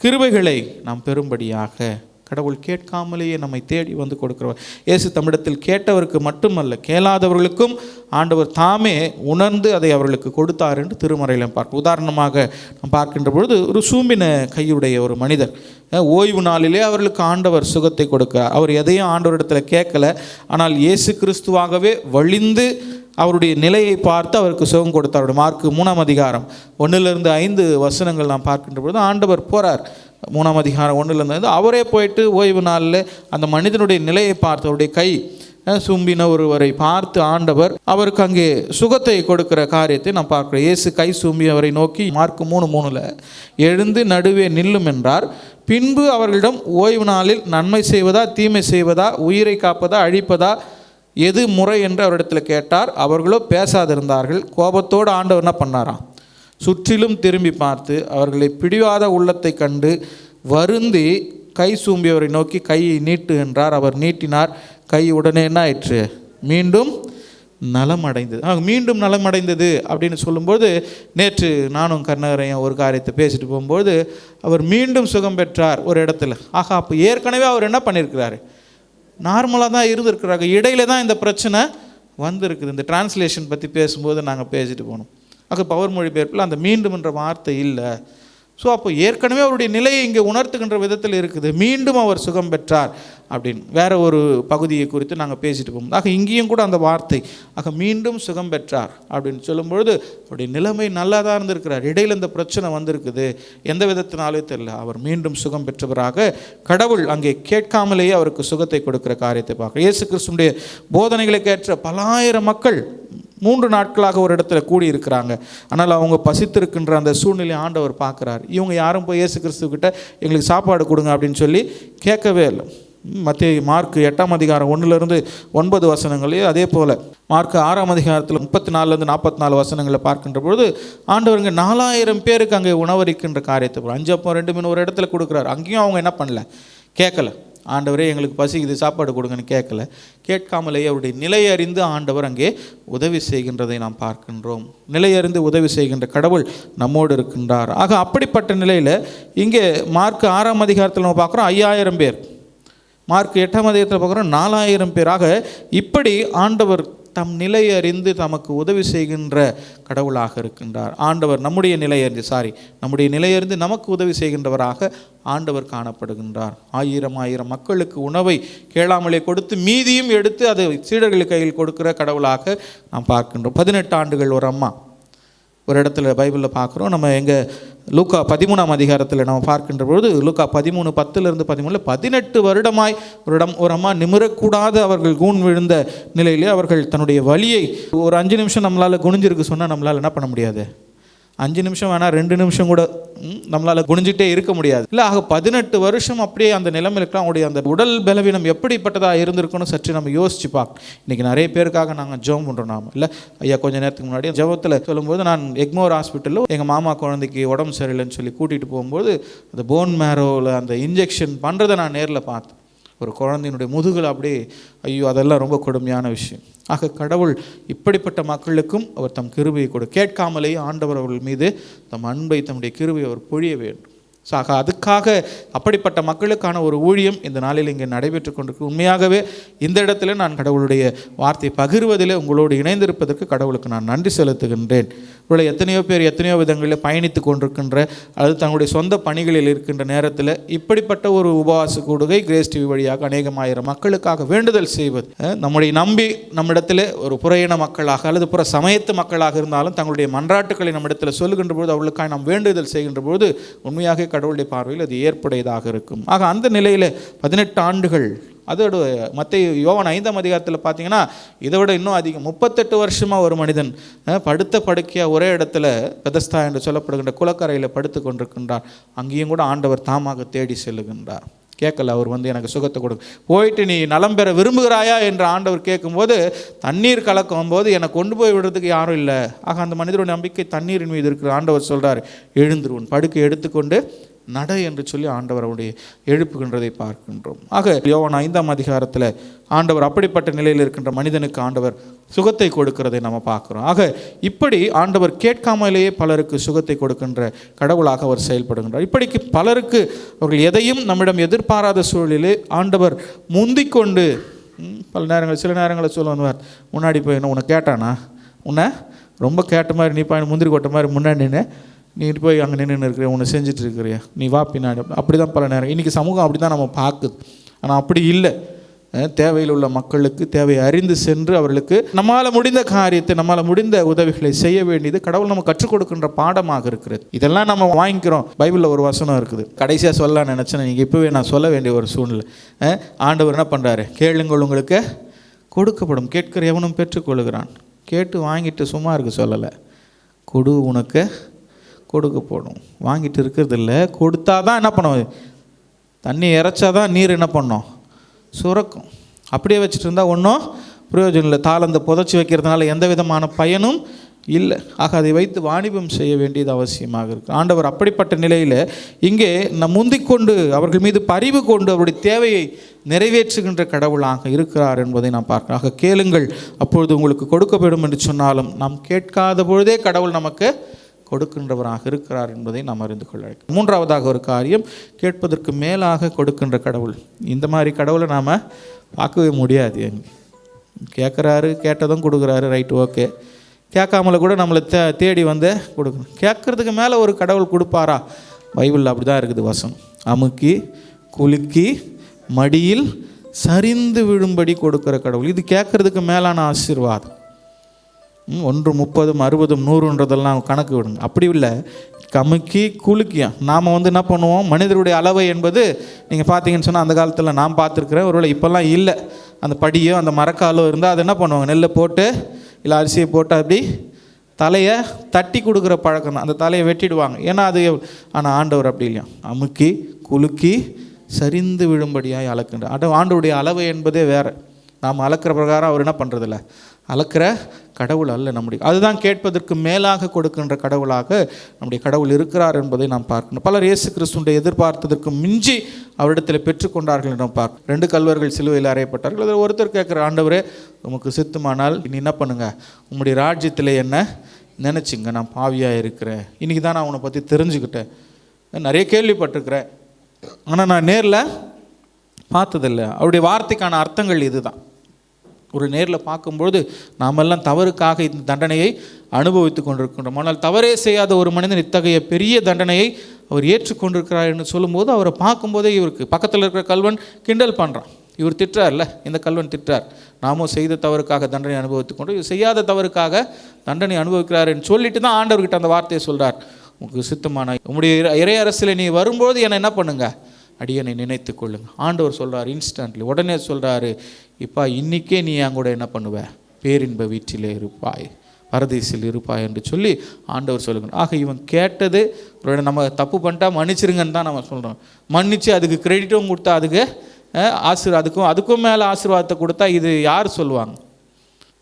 கிருபைகளை நாம் பெறும்படியாக கடவுள் கேட்காமலேயே நம்மை தேடி வந்து கொடுக்கிறவர். இயேசு தம்மிடத்தில் கேட்டவருக்கு மட்டுமல்ல, கேளாதவர்களுக்கும் ஆண்டவர் தாமே உணர்ந்து அதை அவர்களுக்கு கொடுத்தார் என்று திருமறையில் பார்ப்போம். உதாரணமாக நாம் பார்க்கின்ற பொழுது, ஒரு சூம்பின கையுடைய ஒரு மனிதர், ஓய்வு நாளிலே அவர்களுக்கு ஆண்டவர் சுகத்தை கொடுக்கிறார். அவர் எதையும் ஆண்டவரிடத்தில் கேட்கல, ஆனால் இயேசு கிறிஸ்துவாகவே வழிந்து அவருடைய நிலையை பார்த்து அவருக்கு சுகம் கொடுத்தார். மார்க் 3ஆம் அதிகாரம் 1-5 வசனங்கள் நாம் பார்க்கின்ற பொழுது ஆண்டவர் போகிறார். 3ஆம் அதிகாரம் 1-5 அவரே போயிட்டு ஓய்வு நாளில் அந்த மனிதனுடைய நிலையை பார்த்து, அவருடைய கை சூம்பின ஒருவரை பார்த்து ஆண்டவர் அவருக்கு அங்கே சுகத்தை கொடுக்கிற காரியத்தை நாம் பார்க்கிறோம். இயேசு கை சூம்பி அவரை நோக்கி மார்க் 3:3 எழுந்து நடுவே நில்லும் என்றார். பின்பு அவர்களிடம் ஓய்வு நாளில் நன்மை செய்வதா தீமை செய்வதா உயிரை காப்பதா அழிப்பதா எது முறை என்று அவரிடத்தில் கேட்டார். அவர்களோ பேசாதிருந்தார்கள். கோபத்தோடு ஆண்டவர் என்ன பண்ணாராம், சுற்றிலும் திரும்பி பார்த்து அவர்களை பிடிவாத உள்ளத்தை கண்டு வருந்தி கை சூம்பியவரை நோக்கி கையை நீட்டு என்றார். அவர் நீட்டினார். கை உடனே என்ன ஆயிற்று, மீண்டும் நலமடைந்தது. மீண்டும் நலமடைந்தது அப்படின்னு சொல்லும்போது, நேற்று நானும் கருணாகரையும் ஒரு காரியத்தை பேசிட்டு போகும்போது அவர் மீண்டும் சுகம் பெற்றார் ஒரு இடத்துல. அப்போ ஏற்கனவே அவர் என்ன பண்ணியிருக்கிறாரு, நார்மலாக தான் இருந்திருக்கிறாங்க. இடையில தான் இந்த பிரச்சனை வந்திருக்குது. இந்த டிரான்ஸ்லேஷன் பற்றி பேசும்போது நாங்கள் பேசிட்டு போனோம். பவர் மொழிபெயர்ப்பில் அந்த மீண்டும் என்ற வார்த்தை இல்லை. ஸோ அப்போ ஏற்கனவே அவருடைய நிலையை இங்கே உணர்த்துகின்ற விதத்தில் இருக்குது. மீண்டும் அவர் சுகம் பெற்றார் அப்படின்னு வேற ஒரு பகுதியை குறித்து நாங்கள் பேசிட்டு போவோம். இங்கேயும் கூட அந்த வார்த்தை மீண்டும் சுகம் பெற்றார் அப்படின்னு சொல்லும்பொழுது அவருடைய நிலைமை நல்லா தான் இருந்திருக்கிறார். இடையில் இந்த பிரச்சனை வந்திருக்குது, எந்த விதத்தினாலே தெரியல. அவர் மீண்டும் சுகம் பெற்றவராக கடவுள் அங்கே கேட்காமலேயே அவருக்கு சுகத்தை கொடுக்கிற காரியத்தை பார்க்க இயேசு கிறிஸ்துடைய போதனைகளை கேட்ட பலாயிரம் மக்கள் 3 நாட்களாக ஒரு இடத்துல கூடியிருக்கிறாங்க. ஆனால் அவங்க பசித்திருக்கின்ற அந்த சூழ்நிலை ஆண்டவர் பார்க்குறார். இவங்க யாரும் போய் இயேசு கிறிஸ்துக்கிட்ட எங்களுக்கு சாப்பாடு கொடுங்க அப்படின்னு சொல்லி கேட்கவே இல்லை. மார்க் 8ஆம் அதிகாரம் 1-9 வசனங்களே, அதே போல் மார்க் 6ஆம் அதிகாரத்தில் 34 44 வசனங்களை பார்க்கின்ற பொழுது ஆண்டவருங்க 4000 பேருக்கு அங்கே உணவளிக்கின்ற காரியத்தை 5 அப்பம் 2 மீன் ஒரு இடத்துல கொடுக்குறாரு. அங்கேயும் அவங்க என்ன பண்ணல, கேட்கல. ஆண்டவரே எங்களுக்கு பசிக்குது சாப்பாடு கொடுங்கன்னு கேட்கல. கேட்காமலேயே அவருடைய நிலையறிந்து ஆண்டவர் அங்கே உதவி செய்கின்றதை நாம் பார்க்கின்றோம். நிலையறிந்து உதவி செய்கின்ற கடவுள் நம்மோடு இருக்கின்றார். அப்படிப்பட்ட நிலையில் இங்கே மார்க் 6ஆம் அதிகாரத்தில் நம்ம பார்க்குறோம் 5000 பேர், மார்க் 8ஆம் அதிகாரத்தில் பார்க்குறோம் 4000 பேராக. இப்படி ஆண்டவர் தம் நிலையை அறிந்து தமக்கு உதவி செய்கின்ற கடவுளாக இருக்கின்றார். ஆண்டவர் நம்முடைய நிலையறிந்து நமக்கு உதவி செய்கின்றவராக ஆண்டவர் காணப்படுகின்றார். 1000 மக்களுக்கு உணவை கேளாமலே கொடுத்து மீதியும் எடுத்து அதை சீடர்கள் கையில் கொடுக்கிற கடவுளாக நாம் பார்க்கின்றோம். 18 ஆண்டுகள் ஒரு அம்மா ஒரு இடத்துல பைபிளில் பார்க்குறோம். நம்ம எங்கள் லூக்கா 13ஆம் அதிகாரத்தில் நம்ம பார்க்கின்ற பொழுது லூக்கா 13:10-13 18 வருடமாய் ஒரு அம்மா நிமிரக்கூடாத அவர்கள் கூன் விழுந்த நிலையிலே அவர்கள் தன்னுடைய வலியை ஒரு 5 நிமிஷம் நம்மளால் குனிஞ்சிருக்கு சொன்னால் நம்மளால் என்ன பண்ண முடியாது, 5 நிமிஷம் வேணால் 2 நிமிஷம் கூட நம்மளால் குனிஞ்சிட்டே இருக்க முடியாது இல்லை. 18 வருஷம் அப்படியே அந்த நிலைமைக்கு அவங்களுடைய அந்த உடல் பலவீனம் எப்படிப்பட்டதாக இருந்திருக்குன்னு சற்று நம்ம யோசிச்சு பார்க்கணும். இன்றைக்கி நிறைய பேருக்காக நாங்கள் ஜெபம் பண்ணுறோம். நாம் இல்லை ஐயா கொஞ்சம் நேரத்துக்கு முன்னாடி ஜெபத்தில் சொல்லும்போது நான் எக்மோர் ஹாஸ்பிட்டலில் எங்கள் மாமா குழந்தைக்கு உடம்பு சரியில்லைன்னு சொல்லி கூட்டிகிட்டு போகும்போது அந்த போன் மேரோவில் அந்த இன்ஜெக்ஷன் பண்ணுறதை நான் நேரில் பார்த்தேன். ஒரு குழந்தையினுடைய முதுகில் அப்படியே அதெல்லாம் ரொம்ப கொடுமையான விஷயம். கடவுள் இப்படிப்பட்ட மக்களுக்கும் அவர் தம் கிருபையை கேட்காமலேயே ஆண்டவர் அவர்கள் மீது தம் அன்பை தம்முடைய கிருபையை அவர் பொழிய வேண்டும். அதுக்காக அப்படிப்பட்ட மக்களுக்கான ஒரு ஊழியம் இந்த நாளில் இங்கே நடைபெற்று கொண்டிருக்கு. உண்மையாகவே இந்த இடத்துல நான் கடவுளுடைய வார்த்தை பகிர்வதில் உங்களோடு இணைந்திருப்பதற்கு கடவுளுக்கு நான் நன்றி செலுத்துகின்றேன். இவ்வளோ எத்தனையோ பேர் எத்தனையோ விதங்களில் பயணித்து கொண்டிருக்கின்ற அல்லது தங்களுடைய சொந்த பணிகளில் இருக்கின்ற நேரத்தில் இப்படிப்பட்ட ஒரு உபவாச கூடுகை கிரேஸ் டிவி வழியாக அநேகமாயிரம் மக்களுக்காக வேண்டுதல் செய்வது, நம்முடைய நம்பி நம்மிடத்தில் ஒரு புறையின மக்களாக அல்லது புற சமயத்து மக்களாக இருந்தாலும் தங்களுடைய மன்றாட்டுக்களை நம்மிடத்தில் சொல்லுகின்ற போது அவர்களுக்காக நாம் வேண்டுதல் செய்கின்ற போது உண்மையாக கடவுளுடைய பார்வையில் அது ஏற்புடையதாக இருக்கும். அந்த நிலையில் 18 ஆண்டுகள் அதோடு யோவான் 5ஆம் அதிகாரத்தில் பார்த்தீங்கன்னா இதை விட இன்னும் அதிகம் 38 வருஷமாக ஒரு மனிதன் படுத்த படுக்கையாக ஒரே இடத்துல பெதஸ்தா என்று சொல்லப்படுகின்ற குளக்கரையில் படுத்து கொண்டிருக்கின்றார். அங்கேயும் கூட ஆண்டவர் தாமாக தேடி செல்லுகின்றார். கேட்கல, அவர் எனக்கு சுகத்தை கொடுங்க, போயிட்டு நீ நலம் பெற விரும்புகிறாயா என்று ஆண்டவர் கேட்கும்போது தண்ணீர் கலக்கும் போது என்னை கொண்டு போய் விடுறதுக்கு யாரும் இல்லை. அந்த மனிதருடைய நம்பிக்கை தண்ணீரின் மீது இருக்கிற ஆண்டவர் சொல்கிறார், எழுந்துருவன் படுக்கை எடுத்துக்கொண்டு நட என்று சொல்லி ஆண்டவர் அவருடைய எழுப்புகின்றதை பார்க்கின்றோம். யோவான் 5ஆம் அதிகாரத்தில் ஆண்டவர் அப்படிப்பட்ட நிலையில் இருக்கின்ற மனிதனுக்கு ஆண்டவர் சுகத்தை கொடுக்கிறதை நம்ம பார்க்குறோம். இப்படி ஆண்டவர் கேட்காமலேயே பலருக்கு சுகத்தை கொடுக்கின்ற கடவுளாக அவர் செயல்படுகின்றார். இப்படிக்கு பலருக்கு அவர்கள் எதையும் நம்மிடம் எதிர்பாராத சூழலிலே ஆண்டவர் முந்திக்கொண்டு சில நேரங்களில் சொல்லுவார், முன்னாடி போய் என்ன உன்னை கேட்டானா, உன்னை ரொம்ப கேட்ட மாதிரி நீ பாய் முந்திரி கொட்ட மாதிரி முன்னாடி நின்று நீ போய் அங்கே நின்று இருக்கிறியா, உன்னை செஞ்சுட்டு இருக்கிறியா, நீ வா பின்னாடி. அப்படி தான் பல நேரம் இன்றைக்கி சமூகம் அப்படி தான் நம்ம பார்க்குது. ஆனால் அப்படி இல்லை. தேவையில் உள்ள மக்களுக்கு தேவையை அறிந்து சென்று அவர்களுக்கு நம்மால் முடிந்த காரியத்தை நம்மால் முடிந்த உதவிகளை செய்ய வேண்டியது கடவுள் நம்ம கற்றுக் கொடுக்கின்ற பாடமாக இருக்கிறது. இதெல்லாம் நம்ம வாங்கிக்கிறோம். பைபிளில் ஒரு வசனம் இருக்குது, கடைசியாக சொல்லலாம்னு நினச்சேன், நீங்கள் இப்போவே நான் சொல்ல வேண்டிய ஒரு சூழ்நிலை. ஆண்டவர் என்ன பண்ணுறாரு, கேளுங்கள் உங்களுக்கு கொடுக்கப்படும். கேட்கிற எவனும் பெற்றுக்கொள்கிறான். கேட்டு வாங்கிட்டு சும்மா இருக்க சொல்லலை. கொடு, உனக்கு கொடுக்கப்படும். வாங்கிட்டு இருக்கிறதில்ல, கொடுத்தா தான் என்ன பண்ணுவோம், தண்ணி இறைச்சாதான் நீர் என்ன பண்ணோம், சுரக்கும். அப்படியே வச்சுட்டு இருந்தால் ஒன்றும் பிரயோஜனம் இல்லை. தாளந்தை புதைச்சி வைக்கிறதுனால எந்த விதமான பயனும் இல்லை. ஆக அதை வைத்து வாணிபம் செய்ய வேண்டியது அவசியமாக இருக்குது. ஆண்டவர் அப்படிப்பட்ட நிலையில் இங்கே முந்திக்கொண்டு அவர்கள் மீது பரிவு கொண்டு அவருடைய தேவையை நிறைவேற்றுகின்ற கடவுளாக இருக்கிறார் என்பதை நாம் பார்க்கிறோம். ஆக கேளுங்கள் அப்பொழுது உங்களுக்கு கொடுக்கப்படும் என்று சொன்னாலும் நாம் கேட்காத பொழுதே கடவுள் நமக்கு கொடுக்கின்றவராக இருக்கிறார் என்பதை நாம் அறிந்து கொள்ள வேண்டும். மூன்றாவதாக ஒரு காரியம், கேட்பதற்கு மேலாக கொடுக்கின்ற கடவுள். இந்த மாதிரி கடவுளை நாம் பார்க்கவே முடியாது. கேட்குறாரு, கேட்டதும் கொடுக்குறாரு, ரைட்டு, ஓகே. கேட்காமல கூட நம்மளை தேடி வந்து கொடுக்கணும். கேட்குறதுக்கு மேலே ஒரு கடவுள் கொடுப்பாரா? பைபிளில் அப்படி தான் இருக்குது வசனம். அமுக்கி குலுக்கி மடியில் சரிந்து விழும்படி கொடுக்குற கடவுள். இது கேட்குறதுக்கு மேலான ஆசீர்வாதம். 1 30 60 100ன்றதெல்லாம் கணக்கு விடுங்க. அப்படி இல்லை, கமுக்கி குலுக்கியா. நாம் வந்து என்ன பண்ணுவோம், மனிதருடைய அளவை என்பது நீங்கள் பார்த்தீங்கன்னு சொன்னால் அந்த காலத்தில் நான் பார்த்துருக்குறேன், ஒருவேளை இப்போல்லாம் இல்லை. அந்த படியோ அந்த மரக்காலோ இருந்தால் அதை என்ன பண்ணுவாங்க, நெல்லை போட்டு இல்லை அரிசியை போட்டு அப்படி தலையை தட்டி கொடுக்குற பழக்கம் தான். அந்த தலையை வெட்டிடுவாங்க. ஏன்னா அது, ஆனால் ஆண்டவர் அப்படி இல்லையா, அமுக்கி குலுக்கி சரிந்து விழும்படியாக அளக்கின்ற ஆண்டவருடைய அளவை என்பதே வேறு. நாம் அளக்கிற பிரகாரம் அவர் என்ன பண்ணுறதில்ல, அளக்கிற கடவுள் அல்ல நம்முடைய. அதுதான் கேட்பதற்கு மேலாக கொடுக்கின்ற கடவுளாக நம்முடைய கடவுள் இருக்கிறார் என்பதை நாம் பார்க்கணும். பலர் இயேசு கிறிஸ்துடைய எதிர்பார்த்ததற்கு மிஞ்சி அவரிடத்தில் பெற்றுக்கொண்டார்கள் என்று நாம் பார்க்கணும். 2 கல்வர்கள் சிலுவையில் அறையப்பட்டார்கள். அதில் ஒருத்தர் கேட்குற, ஆண்டவரே உமக்கு சித்தமானால் நீ என்ன பண்ணுங்க, உம்முடைய ராஜ்யத்தில் என்ன நினச்சிங்க, நான் பாவியாக இருக்கிறேன், இன்றைக்கி தான் நான் உன்னை பற்றி தெரிஞ்சுக்கிட்டேன், நிறைய கேள்விப்பட்டிருக்கிறேன், ஆனால் நான் நேரில் பார்த்ததில்லை. அவருடைய வார்த்தைக்கான அர்த்தங்கள் இது தான். ஒரு நேரில் பார்க்கும்பொழுது நாமெல்லாம் தவறுக்காக இந்த தண்டனையை அனுபவித்து கொண்டிருக்கின்றோம். ஆனால் தவறே செய்யாத ஒரு மனிதன் இத்தகைய பெரிய தண்டனையை அவர் ஏற்றுக்கொண்டிருக்கிறார் என்று சொல்லும்போது அவரை பார்க்கும்போதே இவருக்கு பக்கத்தில் இருக்கிற கல்வன் கிண்டல் பண்ணுறான். இவர் திட்டுறார்ல, இந்த கல்வன் திட்டுறார், நாமும் செய்த தவறுக்காக தண்டனை அனுபவித்து கொண்டு இவர் செய்யாத தவறுக்காக தண்டனை அனுபவிக்கிறார் என்று சொல்லிட்டு தான் ஆண்டவர்கிட்ட அந்த வார்த்தையை சொல்கிறார். உங்களுக்கு சித்தமான உங்களுடைய இறை அரசில் நீ வரும்போது என்னை என்ன பண்ணுங்க, அடியனை நினைத்து கொள்ளுங்க. ஆண்டவர் சொல்கிறார் இன்ஸ்டன்ட்லி, உடனே சொல்கிறாரு, இப்போ இன்றைக்கே நீ என் கூட என்ன பண்ணுவ, பேரின்ப வீட்டிலே இருப்பாய், பரதீசில் இருப்பாய் என்று சொல்லி ஆண்டவர் சொல்லுங்க. ஆக இவன் கேட்டது, நம்ம தப்பு பண்ணிட்டா மன்னிச்சிருங்கன்னு தான் நம்ம சொல்கிறோம். மன்னித்து அதுக்கு கிரெடிட்டும் கொடுத்தா, அதுக்கு அதுக்கும் மேலே ஆசீர்வாதத்தை கொடுத்தா இது யார் சொல்லுவாங்க?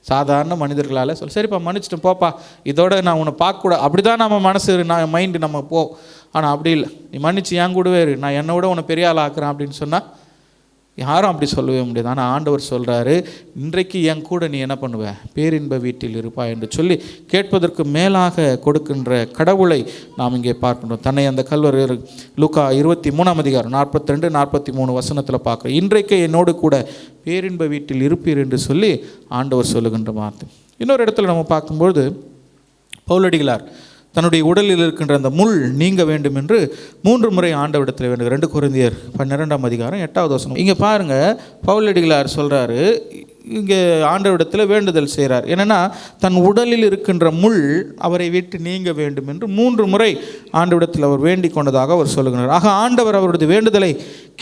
சாதாரண மனிதர்களால் சரிப்பா மன்னிச்சிட்டு போப்பா, இதோட நான் உன்னை பார்க்கக்கூடாது, அப்படி தான் நம்ம மனசு மைண்டு நம்ம போ. ஆனால் அப்படி இல்லை, நீ மன்னிச்சு என் கூடவே இரு, நான் என்னை விட உன்னை பெரிய ஆள் ஆக்குறேன் அப்படின்னு சொன்னால் யாரும் அப்படி சொல்லவே முடியாது. ஆனால் ஆண்டவர் சொல்கிறாரு, இன்றைக்கு என் கூட நீ என்ன பண்ணுவ, பேரின்ப வீட்டில் இருப்பாய் என்று சொல்லி கேட்பதற்கு மேலாக கொடுக்கின்ற கடவுளை நாம் இங்கே பார்க்கணும். தன்னை அந்த கல்வர் லூக்கா 23ஆம் அதிகாரம் 42 43 வசனத்தில் பார்க்குறோம். இன்றைக்கு என்னோடு கூட பேரின்ப வீட்டில் இருப்பீர் என்று சொல்லி ஆண்டவர் சொல்லுகின்ற வார்த்தை. இன்னொரு இடத்துல நம்ம பார்க்கும்பொழுது பவுலடிகளார் தன்னுடைய உடலில் இருக்கின்ற அந்த முள் நீங்க வேண்டும் என்று 3 முறை ஆண்டவரிடத்தில் வேண்டும். 2 கொரிந்தியர் 12ஆம் அதிகாரம் 8வது வசனம். இங்கே பாருங்கள், பவுலடிகளார் சொல்கிறாரு, இங்கே ஆண்டவரிடத்தில் வேண்டுதல் செய்கிறார். என்னென்னா தன் உடலில் இருக்கின்ற முள் அவரை விட்டு நீங்க வேண்டும் என்று 3 முறை ஆண்டவரிடத்தில் அவர் வேண்டிக் கொண்டதாக அவர் சொல்லுகிறார். ஆக ஆண்டவர் அவருடைய வேண்டுதலை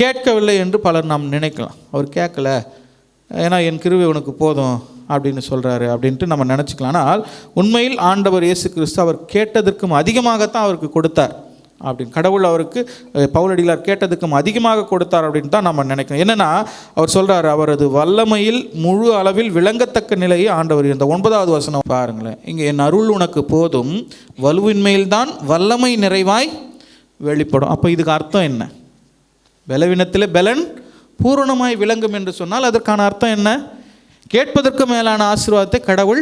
கேட்கவில்லை என்று பலர் நாம் நினைக்கலாம். அவர் கேட்கல, ஏன்னா என் கிருபை உனக்கு போதும் அப்படின்னு சொல்கிறாரு அப்படின்ட்டு நம்ம நினச்சிக்கலாம். ஆனால் உண்மையில் ஆண்டவர் இயேசு கிறிஸ்து அவர் கேட்டதற்கும் அதிகமாகத்தான் அவருக்கு கொடுத்தார் அப்படின்னு. கடவுள் அவருக்கு பவுலடிகளார் கேட்டதுக்கும் அதிகமாக கொடுத்தார் அப்படின்னு தான் நம்ம நினைக்கணும். என்னென்னா அவர் சொல்கிறார், அவரது வல்லமையில் முழு அளவில் விளங்கத்தக்க நிலையை ஆண்டவர். இந்த 9வது வசனம் பாருங்களேன். இங்கே என் அருள் உனக்கு போதும், வலுவின்மையில்தான் வல்லமை நிறைவாய் வெளிப்படும். அப்போ இதுக்கு அர்த்தம் என்ன? பலவீனத்தில் பலன் பூரணமாய் விளங்கும் என்று சொன்னால் அதற்கான அர்த்தம் என்ன? கேட்பதற்கு மேலான ஆசீர்வாதத்தை கடவுள்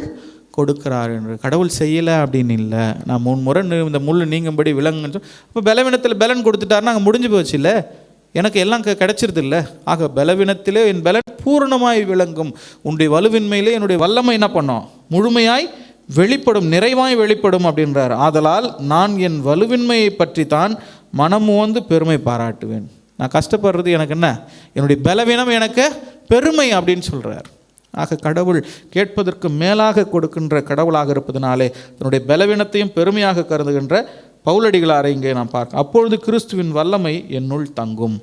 கொடுக்கிறார் என்று. கடவுள் செய்யலை அப்படின்னு இல்லை. நான் 3 முறை இந்த முள் நீங்கும்படி விளங்குன்னு சொல்லி, அப்போ பலவீனத்தில் பலன் கொடுத்துட்டாருன்னா அங்கே முடிஞ்சு போச்சு இல்லை, எனக்கு எல்லாம் கிடைச்சிருது இல்லை. ஆக பலவீனத்திலே என் பலன் பூரணமாய் விளங்கும், உன்னுடைய வலுவின்மையிலே என்னுடைய வல்லமை என்ன பண்ணோம், முழுமையாய் வெளிப்படும், நிறைவாய் வெளிப்படும் அப்படின்றார். ஆதலால் நான் என் வலுவின்மையை பற்றி தான் மனமுவந்து பெருமை பாராட்டுவேன். நான் கஷ்டப்படுறது எனக்கு என்ன, என்னுடைய பலவீனம் எனக்கு பெருமை அப்படின்னு சொல்கிறார். ஆக கடவுள் கேட்பதற்கு மேலாக கொடுக்கின்ற கடவுளாக இருப்பதனாலே தன்னுடைய பலவீனத்தையும் பெருமையாக கருதுகின்ற பவுலடிகளாரை இங்கே நாம் பார்க்க. அப்பொழுது கிறிஸ்துவின் வல்லமை என்னுள் தங்கும்,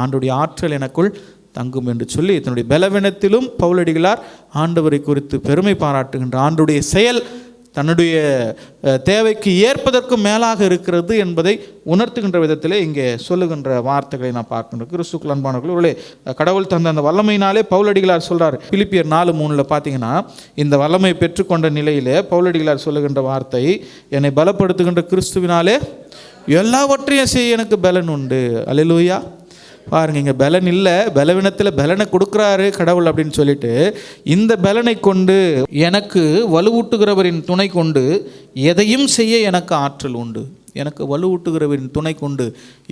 ஆண்டுடைய ஆற்றல் எனக்குள் தங்கும் என்று சொல்லி தன்னுடைய பலவீனத்திலும் பவுலடிகளார் ஆண்டவரை குறித்து பெருமை பாராட்டுகின்ற ஆண்டுடைய செயல் தன்னுடைய தேவைக்கு ஏற்பதற்கும் மேலாக இருக்கிறது என்பதை உணர்த்துகின்ற விதத்திலே இங்கே சொல்லுகின்ற வார்த்தைகளை நான் பார்க்கின்றோம். கிறிஸ்துக்குள் அன்பானவர்களே, கடவுள் தந்த அந்த வல்லமையினாலே பவுலடிகளார் சொல்கிறார். பிலிப்பியர் 4:3 பார்த்தீங்கன்னா இந்த வல்லமை பெற்றுக்கொண்ட நிலையிலே பவுலடிகளார் சொல்லுகின்ற வார்த்தை, என்னை பலப்படுத்துகின்ற கிறிஸ்துவினாலே எல்லாவற்றையும் செய்ய எனக்கு பலன் உண்டு. அல்லேலூயா. பாருங்க, இங்கே பலன் இல்லை, பலவீனத்தில் பலனை கொடுக்குறாரு கடவுள் அப்படின்னு சொல்லிட்டு, இந்த பலனை கொண்டு எனக்கு வலுவூட்டுகிறவரின் துணை கொண்டு எதையும் செய்ய எனக்கு ஆற்றல் உண்டு. எனக்கு வலுவூட்டுகிறவரின் துணை கொண்டு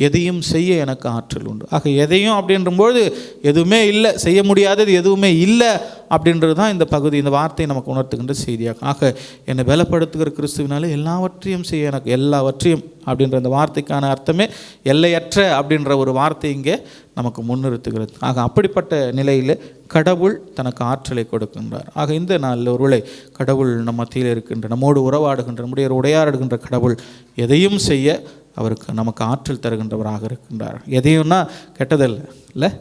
எதையும் செய்ய எனக்கு ஆற்றல் உண்டு. ஆக எதையும் அப்படின்றபோது எதுவுமே இல்லை, செய்ய முடியாதது எதுவுமே இல்லை அப்படின்றது தான் இந்த பகுதி, இந்த வார்த்தை நமக்கு உணர்த்துகின்ற செய்தியாக. ஆக என்னை பலப்படுத்துகிற கிறிஸ்துவினாலே எல்லாவற்றையும் செய்ய எனக்கு, எல்லாவற்றையும் அப்படின்ற அந்த வார்த்தைக்கான அர்த்தமே எல்லையற்ற அப்படின்ற ஒரு வார்த்தை இங்கே நமக்கு முன்னிறுத்துகிறது. ஆக அப்படிப்பட்ட நிலையில் கடவுள் தனக்கு ஆற்றலை கொடுக்கின்றார். ஆக இந்த நாளில் ஒருவேளை கடவுள் நம்ம மத்தியில் இருக்கின்ற, நம்மோடு உறவாடுகின்ற, நம்முடைய உரையாடுகின்ற கடவுள் எதையும் செய்ய அவருக்கு நமக்கு ஆற்றல் தருகின்றவராக இருக்கின்றார். எதையும்னா கெட்டதில்லை இல்லை.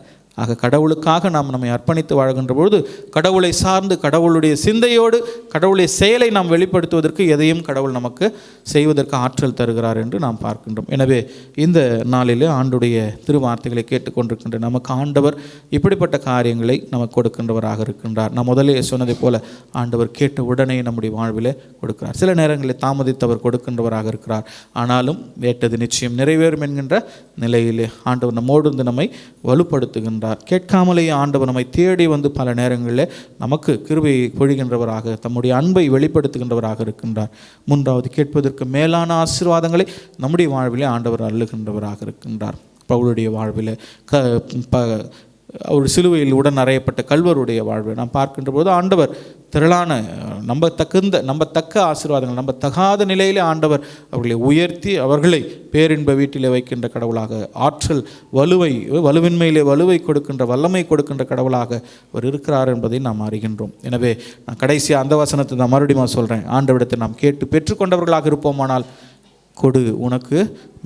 ஆக கடவுளுக்காக நாம் நம்மை அர்ப்பணித்து வாழ்கின்ற பொழுது கடவுளை சார்ந்து கடவுளுடைய சிந்தையோடு கடவுளுடைய செயலை நாம் வெளிப்படுத்துவதற்கு எதையும் கடவுள் நமக்கு செய்வதற்கு ஆற்றல் தருகிறார் என்று நாம் பார்க்கின்றோம். எனவே இந்த நாளிலே ஆண்டுடைய திருவார்த்தைகளை கேட்டுக்கொண்டிருக்கின்ற நமக்கு ஆண்டவர் இப்படிப்பட்ட காரியங்களை நமக்கு கொடுக்கின்றவராக இருக்கின்றார். நான் முதலே சொன்னதை போல ஆண்டவர் கேட்ட உடனே நம்முடைய வாழ்விலே கொடுக்கிறார். சில நேரங்களில் தாமதித்தவர் கொடுக்கின்றவராக இருக்கிறார். ஆனாலும் கேட்டது நிச்சயம் நிறைவேறும் என்கின்ற நிலையிலே ஆண்டவர் நம்மோடு இருந்து நம்மை வலுப்படுத்துகின்றார். கேட்காமலேயே ஆண்டவர் நம்மை தேடி வந்து பல நேரங்களில் நமக்கு கிருபையை பொழிகின்றவராக, தம்முடைய அன்பை வெளிப்படுத்துகின்றவராக இருக்கின்றார். மூன்றாவது, கேட்பதற்கு மேலான ஆசீர்வாதங்களை நம்முடைய வாழ்விலே ஆண்டவர் அள்ளுகின்றவராக இருக்கின்றார். பவுலுடைய வாழ்வில் அவர் சிலுவையில் உடன் அறையப்பட்ட கல்வருடைய வாழ்வை நாம் பார்க்கின்ற போது ஆண்டவர் திரளான நம்பத்தக்க ஆசீர்வாதங்கள், நம்ப தகாத நிலையிலே ஆண்டவர் அவர்களை உயர்த்தி அவர்களை பேரின்ப வீட்டிலே வைக்கின்ற கடவுளாக, ஆற்றல் வலுவின்மையிலே வலுவை கொடுக்கின்ற, வல்லமை கொடுக்கின்ற கடவுளாக அவர் இருக்கிறார் என்பதை நாம் அறிகின்றோம். எனவே நான் கடைசியாக அந்த வசனத்தை நான் மறுபடியும் சொல்கிறேன். ஆண்டவரிடத்தை நாம் கேட்டு பெற்றுக்கொண்டவர்களாக இருப்போமானால் கொடு, உனக்கு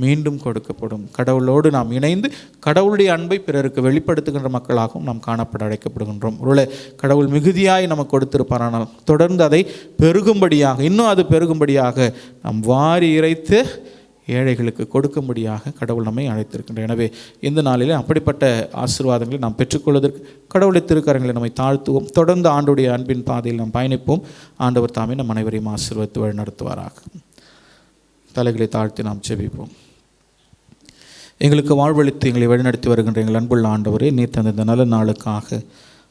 மீண்டும் கொடுக்கப்படும். கடவுளோடு நாம் இணைந்து கடவுளுடைய அன்பை பிறருக்கு வெளிப்படுத்துகின்ற மக்களாகவும் நாம் காணப்பட அழைக்கப்படுகின்றோம். ஒருவேளை கடவுள் மிகுதியாய் நமக்கு கொடுத்திருப்பாரானால் தொடர்ந்து அதை பெருகும்படியாக, இன்னும் அது பெருகும்படியாக நாம் வாரி இறைத்து ஏழைகளுக்கு கொடுக்கும்படியாக கடவுள் நம்மை அழைத்திருக்கின்றார். எனவே இந்த நாளிலே அப்படிப்பட்ட ஆசீர்வாதங்களை நாம் பெற்றுக்கொள்வதற்கு கடவுளை திருக்கரங்களை நம்மை தாழ்த்துவோம். தொடர்ந்து ஆண்டுடைய அன்பின் பாதையில் நாம் பயணிப்போம். ஆண்டவர் தாமே நம் அனைவரையும் ஆசீர்வதித்து வழி நடத்துவாராக. தலைகளை தாழ்த்தி நாம் ஜெபிப்போம். எங்களுக்கு வாழ்வளித்து எங்களை வழிநடத்தி வருகின்ற எங்கள் அன்புள்ள ஆண்டவரே, நீர் தந்த இந்த நல்ல நாளுக்காக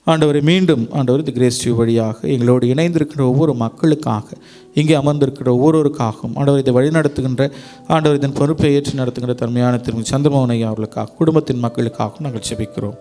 ஆண்டவரை மீண்டும் ஆண்டவர் இந்த கிரேஸ் டியூப் வழியாக எங்களோடு இணைந்திருக்கிற ஒவ்வொரு மக்களுக்காக, இங்கே அமர்ந்திருக்கிற ஒவ்வொருவருக்காகவும் ஆண்டவர் இதை வழிநடத்துகின்ற ஆண்டவர் இதன் பொறுப்பை ஏற்றி நடத்துகின்ற தன்மையான திரு சந்திரமோகன் ஐயா அவர்களுக்காக, குடும்பத்தின் மக்களுக்காகவும் நாங்கள் ஜெபிக்கிறோம்.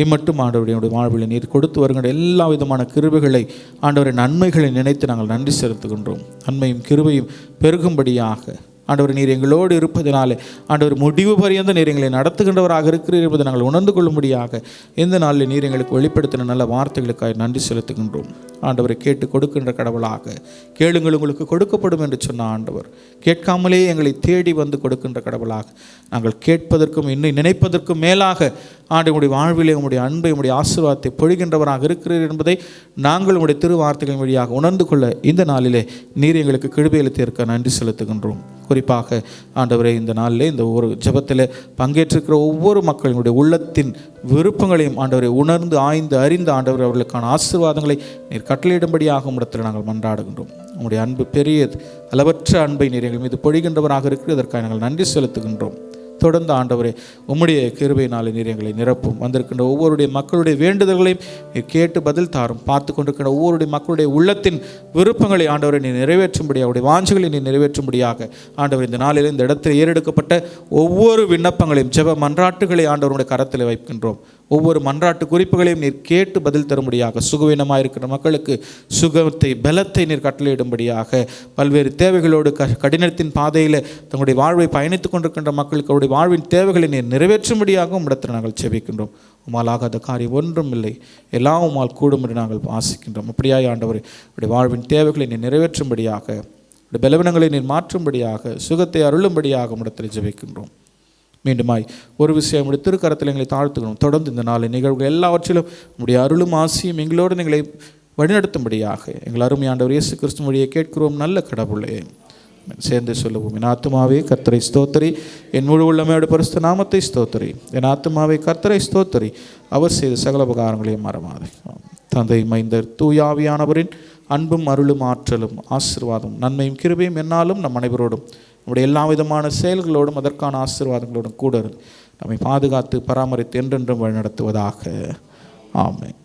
இம்மட்டும் ஆண்டவருடைய வாழ்வில் நீர் கொடுத்து வருகின்ற எல்லா விதமான கிருபைகளை, ஆண்டவரின் நன்மைகளை நினைத்து நாங்கள் நன்றி செலுத்துகின்றோம். நன்மையும் கிருபையும் பெருகும்படியாக ஆண்டவர் நீர் எங்களோடு இருப்பதனாலே ஆண்டவர் முடிவு பரியந்த நீர் எங்களை நடத்துகின்றவராக இருக்கிறீர் என்பதை நாங்கள் உணர்ந்து கொள்ளும்படியாக இந்த நாளில் நீர் எங்களுக்கு வெளிப்படுத்தின நல்ல வார்த்தைகளுக்காக நன்றி செலுத்துகின்றோம். ஆண்டவரை கேட்டு கொடுக்கின்ற கடவுளாக, கேளுங்கள் உங்களுக்கு கொடுக்கப்படும் என்று சொன்ன ஆண்டவர், கேட்காமலே எங்களை தேடி வந்து கொடுக்கின்ற கடவுளாக நாங்கள் கேட்பதற்கும் இன்னும் நினைப்பதற்கும் மேலாக ஆண்டவருடைய வாழ்விலே உங்களுடைய அன்பை, உங்களுடைய ஆசீர்வாதத்தை பொழிகின்றவராக இருக்கிறீர் என்பதை நாங்கள் உங்களுடைய திருவார்த்தைகளின் வழியாக உணர்ந்து கொள்ள இந்த நாளிலே நீர் எங்களுக்கு கிருபையில் தீர்க்க நன்றி செலுத்துகின்றோம். குறிப்பாக ஆண்டவரே, இந்த நாளிலே இந்த ஒரு ஜெபத்தில் பங்கேற்றிருக்கிற ஒவ்வொரு மக்களுடைய உள்ளத்தின் விருப்பங்களையும் ஆண்டவரை உணர்ந்து ஆய்ந்து அறிந்து ஆண்டவர் அவர்களுக்கான ஆசீர்வாதங்களை நீர் கட்டளையிடும்படியாக உம்மிடத்தில் நாங்கள் மன்றாடுகின்றோம். உங்களுடைய அன்பு பெரியது, அளவற்ற அன்பை நீர் எங்கள் மீது பொழிகின்றவராக இருக்கிறதற்காக நாங்கள் நன்றி செலுத்துகின்றோம். தொடர்ந்து ஆண்டவரே உம்முடைய கிருபையினாலே நீர் எங்களை நிரப்பும். வந்திருக்கின்ற ஒவ்வொருடைய மக்களுடைய வேண்டுதல்களையும் நீர் கேட்டு பதில் தாரும். பார்த்து கொண்டிருக்கின்ற ஒவ்வொருடைய மக்களுடைய உள்ளத்தின் விருப்பங்களை ஆண்டவரை நீர் நிறைவேற்றும்படியாக, அவருடைய வாஞ்சைகளை நீர் நிறைவேற்றும்படியாக ஆண்டவர் இந்த நாளில் இந்த இடத்தில் ஏறெடுக்கப்பட்ட ஒவ்வொரு விண்ணப்பங்களையும் ஜெப மன்றாட்டுகளை ஆண்டவருடைய கரத்தில் வைக்கின்றோம். ஒவ்வொரு மன்றாட்டு குறிப்புகளையும் நீர் கேட்டு பதில் தரும்படியாக, சுகவீனமாக இருக்கிற மக்களுக்கு சுகத்தை, பலத்தை நீர் கட்டளையிடும்படியாக, பல்வேறு தேவைகளோடு கடினத்தின் பாதையில் தங்களுடைய வாழ்வை பயணித்துக் கொண்டிருக்கின்ற மக்களுக்கு அவருடைய வாழ்வின் தேவைகளை நீர் நிறைவேற்றும்படியாக உம்மிடத்தில் நாங்கள் செபிக்கின்றோம். உம்மால் ஆகாத காரியம் ஒன்றும் இல்லை, எல்லாம் உம்மால் கூடும் என்று நாங்கள் வாசிக்கின்றோம். அப்படியாய் ஆண்டவரே, அவருடைய வாழ்வின் தேவைகளை நீர் நிறைவேற்றும்படியாக, பலவீனங்களை நீர் மாற்றும்படியாக, சுகத்தை அருளும்படியாக உம்மிடத்தில் ஜெபிக்கின்றோம். மீண்டுமாய் ஒரு விஷயம் திருக்கரத்தில் எங்களை தாழ்த்துக்கணும். தொடர்ந்து இந்த நாளின் நிகழ்வுகள் எல்லாவற்றிலும் நம்முடைய அருளும் ஆசியும் எங்களோடு எங்களை வழிநடத்தும்படியாக எங்கள் அருமையாண்டவர் இயேசு கிறிஸ்து வழியை கேட்கிறோம் நல்ல கடவுளே. சேர்ந்து சொல்லுவோம். என் ஆத்துமாவே கர்த்தரை ஸ்தோத்திரி, என் முழு உள்ளமையோட பரிசுத்த நாமத்தை ஸ்தோத்திரி. என் ஆத்துமாவே கர்த்தரை ஸ்தோத்திரி, அவர் செய்த சகல உபகாரங்களையும் மறவாதே. தந்தை மைந்தர் தூயாவியானவரின் அன்பும் அருளும் ஆற்றலும் ஆசீர்வாதம் நன்மையும் கிருபையும் என்னாலும் நம் அனைவரோடும் நம்முடைய எல்லா விதமான செயல்களோடும் அதற்கான ஆசீர்வாதங்களோடும் கூட இருந்து நம்மை பாதுகாத்து பராமரித்து என்றென்றும் வழிநடத்துவதாக. ஆமென்.